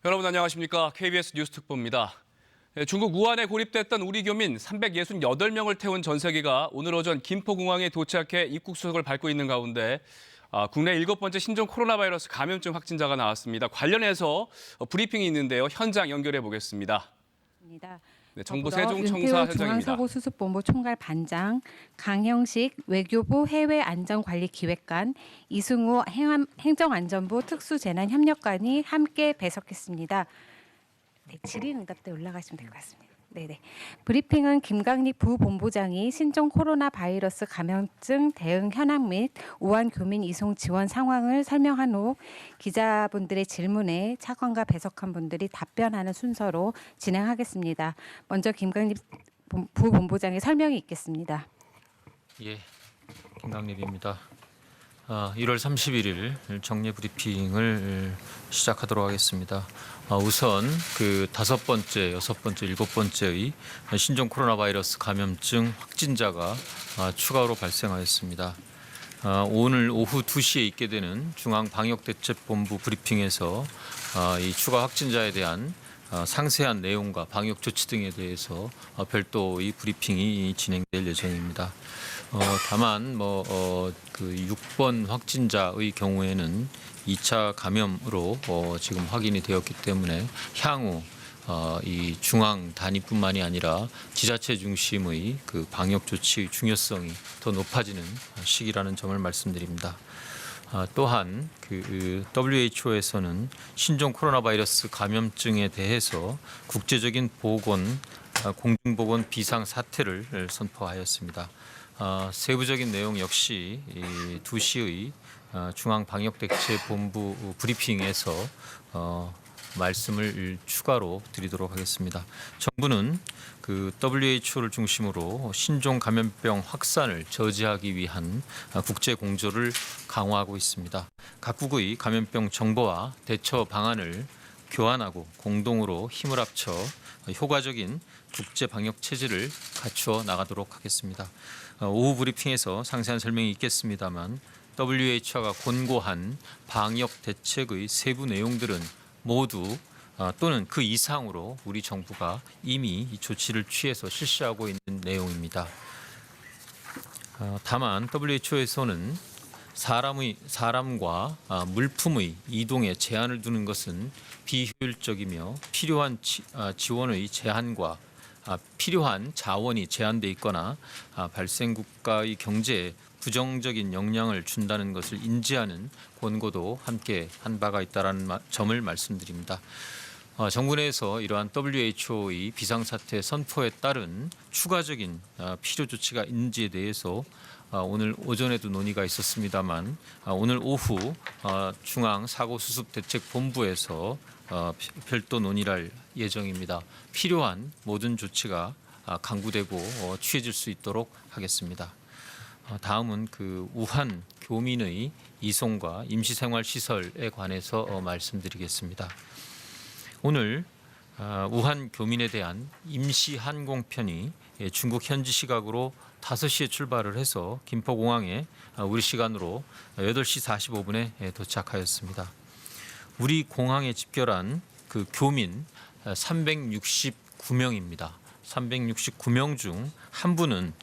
여러분 안녕하십니까? KBS 뉴스특보입니다. 중국 우한에 고립됐던 우리 교민 368명을 태운 전세기가 오늘 오전 김포공항에 도착해 입국 수속을 밟고 있는 가운데 국내 7번째 신종 코로나 바이러스 감염증 확진자가 나왔습니다. 관련해서 브리핑이 있는데요. 현장 연결해 보겠습니다. 네, 정부 세종청사 현장입니다. 중앙사고수습본부 총괄 반장, 강형식 외교부 해외안전관리기획관, 이승우 행정안전부 특수재난협력관이 함께 배석했습니다. 네, 질의응답대 올라가시면 될 것 같습니다. 네네. 브리핑은 김강립 부본부장이 신종 코로나 바이러스 감염증 대응 현황 및 우한 교민 이송 지원 상황을 설명한 후 기자분들의 질문에 차관과 배석한 분들이 답변하는 순서로 진행하겠습니다. 먼저 김강립 부본부장의 설명이 있겠습니다. 예, 김강립입니다. 1월 31일 정례 브리핑을 시작하도록 하겠습니다. 우선 그 5번째, 6번째, 7번째의 신종 코로나 바이러스 감염증 확진자가 추가로 발생하였습니다. 오늘 오후 2시에 있게 되는 중앙방역대책본부 브리핑에서 이 추가 확진자에 대한 상세한 내용과 방역 조치 등에 대해서 별도의 브리핑이 진행될 예정입니다. 다만 그 6번 확진자의 경우에는 2차 감염으로 지금 확인이 되었기 때문에 향후 이 중앙 단위뿐만이 아니라 지자체 중심의 그 방역 조치의 중요성이 더 높아지는 시기라는 점을 말씀드립니다. 또한 그 WHO에서는 신종 코로나 바이러스 감염증에 대해서 국제적인 공중보건 비상 사태를 선포하였습니다. 세부적인 내용 역시 2시의 중앙방역대책본부 브리핑에서 말씀을 추가로 드리도록 하겠습니다. 정부는 그 WHO를 중심으로 신종 감염병 확산을 저지하기 위한 국제 공조를 강화하고 있습니다. 각국의 감염병 정보와 대처 방안을 교환하고 공동으로 힘을 합쳐 효과적인 국제 방역 체제를 갖추어 나가도록 하겠습니다. 오후 브리핑에서 상세한 설명이 있겠습니다만 WHO가 권고한 방역 대책의 세부 내용들은 모두 또는 그 이상으로 우리 정부가 이미 이 조치를 취해서 실시하고 있는 내용입니다. 다만 WHO에서는 사람과 물품의 이동에 제한을 두는 것은 비효율적이며 필요한 지원의 제한과 필요한 자원이 제한돼 있거나 발생 국가의 경제에 부정적인 영향을 준다는 것을 인지하는 권고도 함께 한 바가 있다는 점을 말씀드립니다. 정부 내에서 이러한 WHO의 비상사태 선포에 따른 추가적인 필요 조치가 있는지에 대해서 오늘 오전에도 논의가 있었습니다만 오늘 오후 중앙사고수습대책본부에서 별도 논의를 할 예정입니다. 필요한 모든 조치가 강구되고 취해질 수 있도록 하겠습니다. 다음은 그 우한 교민의 이송과 임시생활시설에 관해서 말씀드리겠습니다. 오늘 우한 교민에 대한 임시항공편이 중국 현지 시각으로 5시에 출발을 해서 김포공항에 우리 시간으로 8시 45분에 도착하였습니다. 우리 공항에 집결한 그 교민 369명입니다. 369명 중 한 분은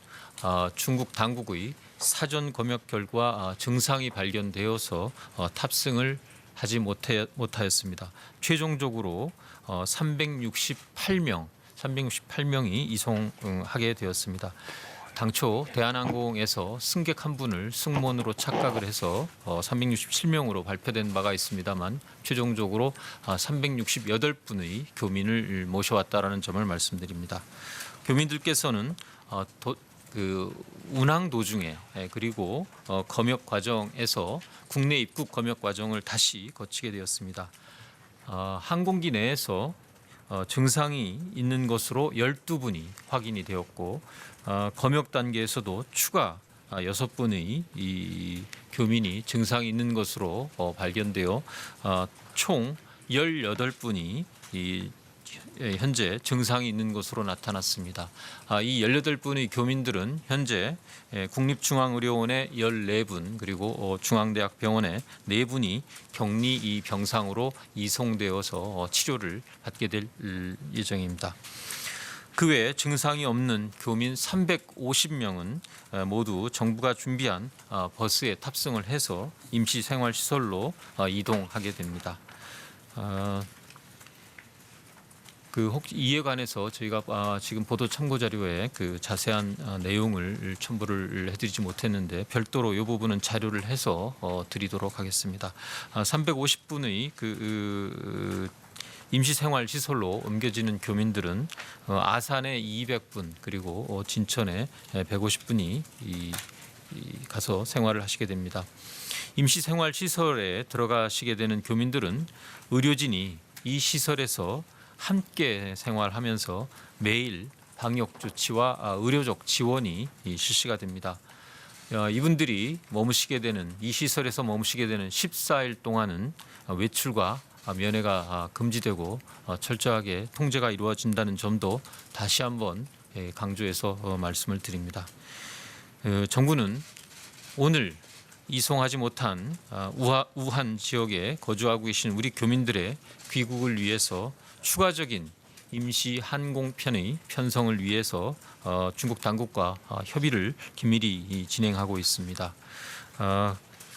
중국 당국의 사전 검역 결과 증상이 발견되어서 탑승을 하지 못하였습니다. 최종적으로 368명이 이송하게 되었습니다. 당초 대한항공에서 승객 한 분을 승무원으로 착각을 해서 367명으로 발표된 바가 있습니다만 최종적으로 368분의 교민을 모셔왔다라는 점을 말씀드립니다. 교민들께서는 그 운항 도중에 그리고 검역 과정에서 국내 입국 검역 과정을 다시 거치게 되었습니다. 항공기 내에서 증상이 있는 것으로 12분이 확인이 되었고 검역 단계에서도 추가 6분의 이 교민이 증상이 있는 것으로 발견되어 총 18분이 이 현재 증상이 있는 것으로 나타났습니다. 이 18분의 교민들은 현재 국립중앙의료원에 14분 그리고 중앙대학병원에 4분이 격리 병상으로 이송되어서 치료를 받게 될 예정입니다. 그 외에 증상이 없는 교민 350명은 모두 정부가 준비한 버스에 탑승을 해서 임시생활시설로 이동하게 됩니다. 이에 관해서 저희가 지금 보도 참고 자료에 그 자세한 내용을 첨부를 해드리지 못했는데 별도로 이 부분은 자료를 해서 드리도록 하겠습니다. 350분의 임시생활 시설로 옮겨지는 교민들은 아산에 200분 그리고 진천에 150분이 가서 생활을 하시게 됩니다. 임시생활 시설에 들어가시게 되는 교민들은 의료진이 이 시설에서 함께 생활하면서 매일 방역 조치와 의료적 지원이 실시가 됩니다. 이분들이 머무시게 되는 이 시설에서 머무시게 되는 14일 동안은 외출과 면회가 금지되고 철저하게 통제가 이루어진다는 점도 다시 한번 강조해서 말씀을 드립니다. 정부는 오늘 이송하지 못한 우한 지역에 거주하고 계신 우리 교민들의 귀국을 위해서 추가적인 임시 항공편의 편성을 위해서 중국 당국과 협의를 긴밀히 진행하고 있습니다.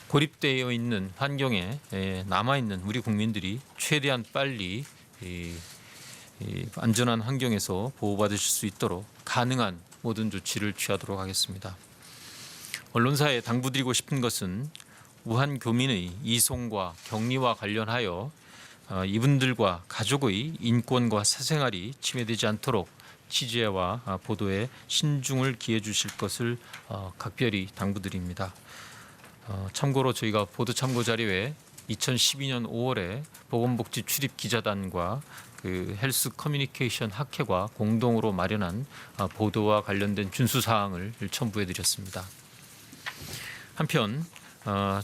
고립되어 있는 환경에 남아있는 우리 국민들이 최대한 빨리 안전한 환경에서 보호받으실 수 있도록 가능한 모든 조치를 취하도록 하겠습니다. 언론사에 당부드리고 싶은 것은 우한 교민의 이송과 격리와 관련하여 이분들과 가족의 인권과 사생활이 침해되지 않도록 취재와 보도에 신중을 기해 주실 것을 각별히 당부드립니다. 참고로 저희가 보도 참고 자료에 2012년 5월에 보건복지 출입 기자단과 그 헬스 커뮤니케이션 학회가 공동으로 마련한 보도와 관련된 준수 사항을 첨부해 드렸습니다. 한편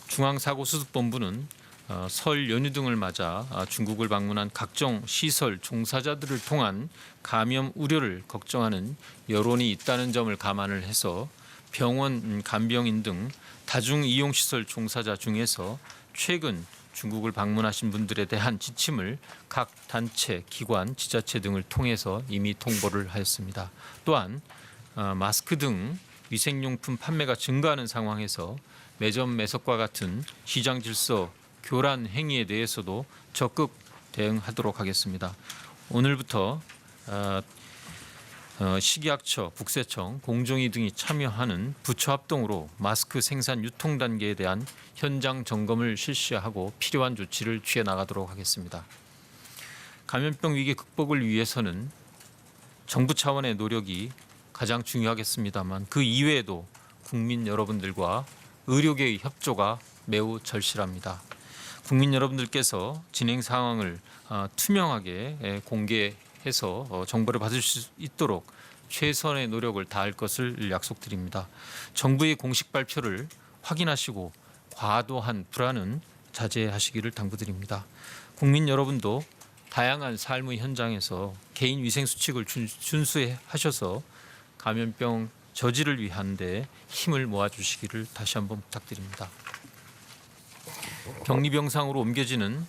중앙사고수습본부는 설 연휴 등을 맞아 중국을 방문한 각종 시설 종사자들을 통한 감염 우려를 걱정하는 여론이 있다는 점을 감안을 해서 병원, 간병인 등 다중이용시설 종사자 중에서 최근 중국을 방문하신 분들에 대한 지침을 각 단체, 기관, 지자체 등을 통해서 이미 통보를 하였습니다. 또한 마스크 등 위생용품 판매가 증가하는 상황에서 매점 매석과 같은 시장 질서 교란 행위에 대해서도 적극 대응하도록 하겠습니다. 오늘부터 식약처, 국세청, 공정위 등이 참여하는 부처 합동으로 마스크 생산 유통 단계에 대한 현장 점검을 실시하고 필요한 조치를 취해 나가도록 하겠습니다. 감염병 위기 극복을 위해서는 정부 차원의 노력이 가장 중요하겠습니다만 그 이외에도 국민 여러분들과 의료계의 협조가 매우 절실합니다. 국민 여러분들께서 진행 상황을 투명하게 공개해서 정보를 받을 수 있도록 최선의 노력을 다할 것을 약속드립니다. 정부의 공식 발표를 확인하시고 과도한 불안은 자제하시기를 당부드립니다. 국민 여러분도 다양한 삶의 현장에서 개인 위생 수칙을 준수하셔서 감염병 저지를 위한 데 힘을 모아주시기를 다시 한번 부탁드립니다. 격리병상으로 옮겨지는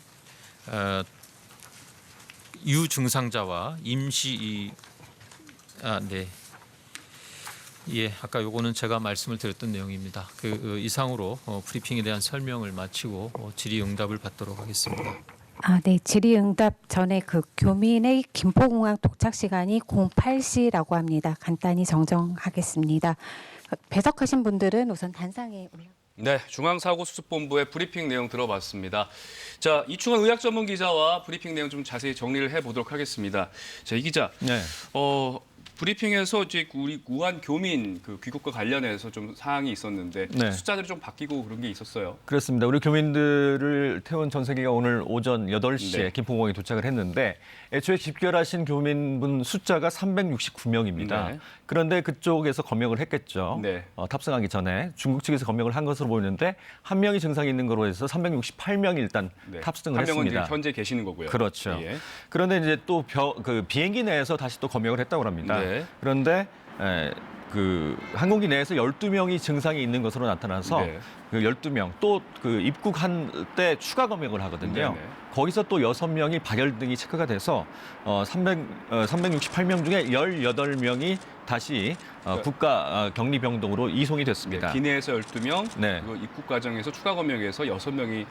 유증상자와 아까 요거는 제가 말씀을 드렸던 내용입니다. 이상으로 브리핑에 대한 설명을 마치고 질의응답을 받도록 하겠습니다. 네, 질의응답 전에 그 교민의 김포공항 도착 시간이 08시라고 합니다. 간단히 정정하겠습니다. 배석하신 분들은 우선 단상에 올라. 네, 중앙사고수습본부의 브리핑 내용 들어봤습니다. 자, 이충원 의학전문 기자와 브리핑 내용 좀 자세히 정리를 해보도록 하겠습니다. 자, 이 기자, 네. 브리핑에서 이제 우리 우한 교민 그 귀국과 관련해서 좀 사항이 있었는데 네. 숫자들이 좀 바뀌고 그런 게 있었어요. 그렇습니다. 우리 교민들을 태운 전세기가 오늘 오전 8시에 네. 김포공항에 도착을 했는데 애초에 집결하신 교민분 숫자가 369명입니다. 네. 그런데 그쪽에서 검역을 했겠죠. 네. 탑승하기 전에 중국 측에서 검역을 한 것으로 보이는데 한 명이 증상이 있는 거로 해서 368명이 일단 네. 탑승을 한 명은 했습니다. 지금 현재 계시는 거고요. 그렇죠. 예. 그런데 이제 또 비행기 내에서 다시 또 검역을 했다고 합니다. 네. 그런데 그 항공기 내에서 12명이 증상이 있는 것으로 나타나서 네. 그 12명 또 그 입국한 때 추가 검역을 하거든요. 네네. 거기서 또 6명이 발열 등이 체크가 돼서 368명 중에 18명이 다시 국가 격리 병동으로 이송이 됐습니다. 네, 기내에서 12명, 네. 그리고 입국 과정에서 추가 검역에서 6명이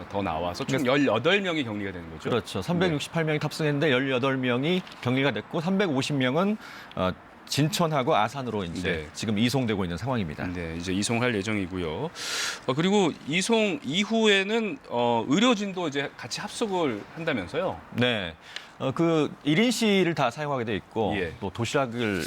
더 나와서 총 18명이 격리가 되는 거죠. 그렇죠. 368명이 탑승했는데 18명이 격리가 됐고 350명은 진천하고 아산으로 이제 네. 지금 이송되고 있는 상황입니다. 네, 이제 이송할 예정이고요. 그리고 이송 이후에는 의료진도 이제 같이 합숙을 한다면서요? 네. 그 1인실을 다 사용하게 돼 있고 예. 또 도시락으로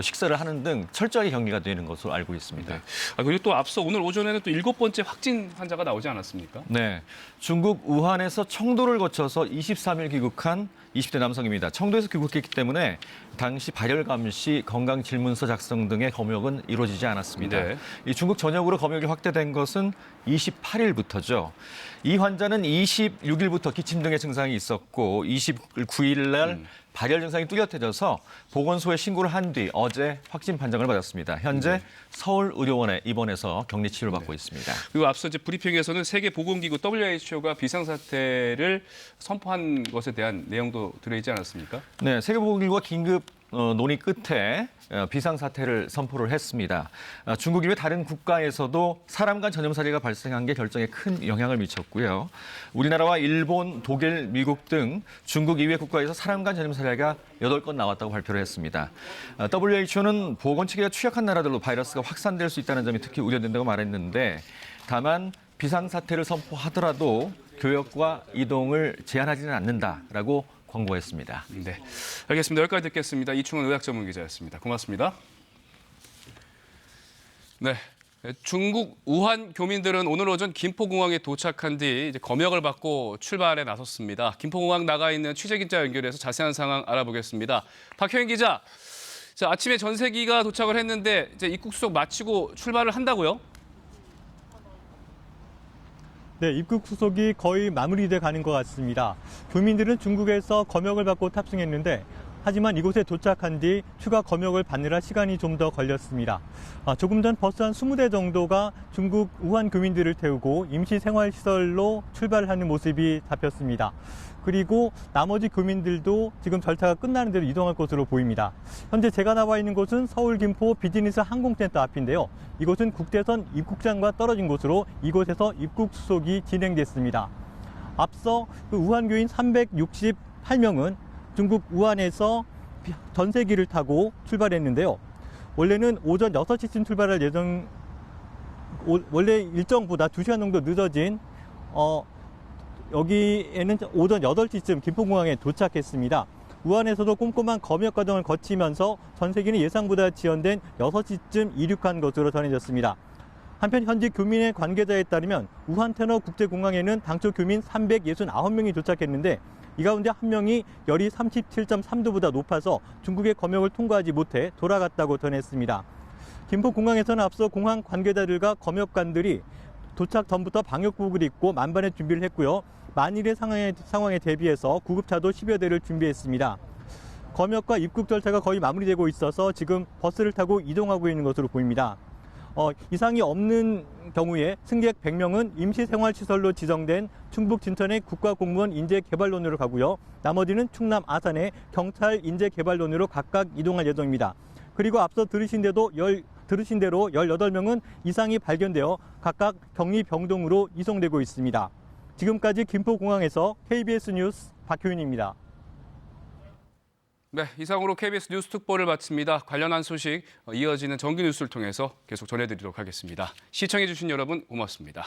식사를 하는 등 철저하게 격리가 되는 것으로 알고 있습니다. 네. 그리고 또 앞서 오늘 오전에는 또 7번째 확진 환자가 나오지 않았습니까? 네. 중국 우한에서 청도를 거쳐서 23일 귀국한 20대 남성입니다. 청도에서 귀국했기 때문에 당시 발열감 시 건강질문서 작성 등의 검역은 이루어지지 않았습니다. 네. 이 중국 전역으로 검역이 확대된 것은 28일부터죠. 이 환자는 26일부터 기침 등의 증상이 있었고 29일 날 발열 증상이 뚜렷해져서 보건소에 신고를 한 뒤 어제 확진 판정을 받았습니다. 현재 서울의료원에 입원해서 격리 치료를 받고 있습니다. 그리고 앞서 이제 브리핑에서는 세계보건기구 WHO가 비상사태를 선포한 것에 대한 내용도 들어있지 않았습니까? 네, 세계보건기구가 긴급 논의 끝에 비상사태를 선포를 했습니다. 중국 이외 다른 국가에서도 사람 간 전염 사례가 발생한 게 결정에 큰 영향을 미쳤고요. 우리나라와 일본, 독일, 미국 등 중국 이외 국가에서 사람 간 전염 사례가 8건 나왔다고 발표를 했습니다. WHO는 보건체계가 취약한 나라들로 바이러스가 확산될 수 있다는 점이 특히 우려된다고 말했는데 다만 비상사태를 선포하더라도 교역과 이동을 제한하지는 않는다라고 권고했습니다. 네, 알겠습니다. 여기까지 듣겠습니다. 이충원 의학전문기자였습니다. 고맙습니다. 네, 중국 우한 교민들은 오늘 오전 김포공항에 도착한 뒤 이제 검역을 받고 출발에 나섰습니다. 김포공항 나가 있는 취재기자 연결해서 자세한 상황 알아보겠습니다. 박효인 기자, 자, 아침에 전세기가 도착을 했는데 이제 입국 수속 마치고 출발을 한다고요? 네, 입국 수속이 거의 마무리돼 가는 것 같습니다. 교민들은 중국에서 검역을 받고 탑승했는데 하지만 이곳에 도착한 뒤 추가 검역을 받느라 시간이 좀 더 걸렸습니다. 조금 전 버스 한 20대 정도가 중국 우한 교민들을 태우고 임시생활시설로 출발하는 모습이 잡혔습니다. 그리고 나머지 교민들도 지금 절차가 끝나는 대로 이동할 것으로 보입니다. 현재 제가 나와 있는 곳은 서울 김포 비즈니스 항공센터 앞인데요. 이곳은 국제선 입국장과 떨어진 곳으로 이곳에서 입국 수속이 진행됐습니다. 앞서 그 우한교인 368명은 중국 우한에서 전세기를 타고 출발했는데요. 원래는 오전 6시쯤 출발할 원래 일정보다 2시간 정도 늦어진 여기에는 오전 8시쯤 김포공항에 도착했습니다. 우한에서도 꼼꼼한 검역 과정을 거치면서 전세기는 예상보다 지연된 6시쯤 이륙한 것으로 전해졌습니다. 한편 현지 교민의 관계자에 따르면 우한 테너 국제공항에는 당초 교민 369명이 도착했는데 이 가운데 한 명이 열이 37.3도보다 높아서 중국의 검역을 통과하지 못해 돌아갔다고 전했습니다. 김포공항에서는 앞서 공항 관계자들과 검역관들이 도착 전부터 방역복을 입고 만반의 준비를 했고요. 만일의 상황에 대비해서 구급차도 10여 대를 준비했습니다. 검역과 입국 절차가 거의 마무리되고 있어서 지금 버스를 타고 이동하고 있는 것으로 보입니다. 이상이 없는 경우에 승객 100명은 임시생활시설로 지정된 충북 진천의 국가공무원 인재개발론으로 가고요. 나머지는 충남 아산의 경찰 인재개발론으로 각각 이동할 예정입니다. 그리고 앞서 들으신 대로 18명은 이상이 발견되어 각각 격리병동으로 이송되고 있습니다. 지금까지 김포공항에서 KBS 뉴스 박효인입니다. 네, 이상으로 KBS 뉴스 특보를 마칩니다. 관련한 소식 이어지는 정규 뉴스를 통해서 계속 전해드리도록 하겠습니다. 시청해주신 여러분 고맙습니다.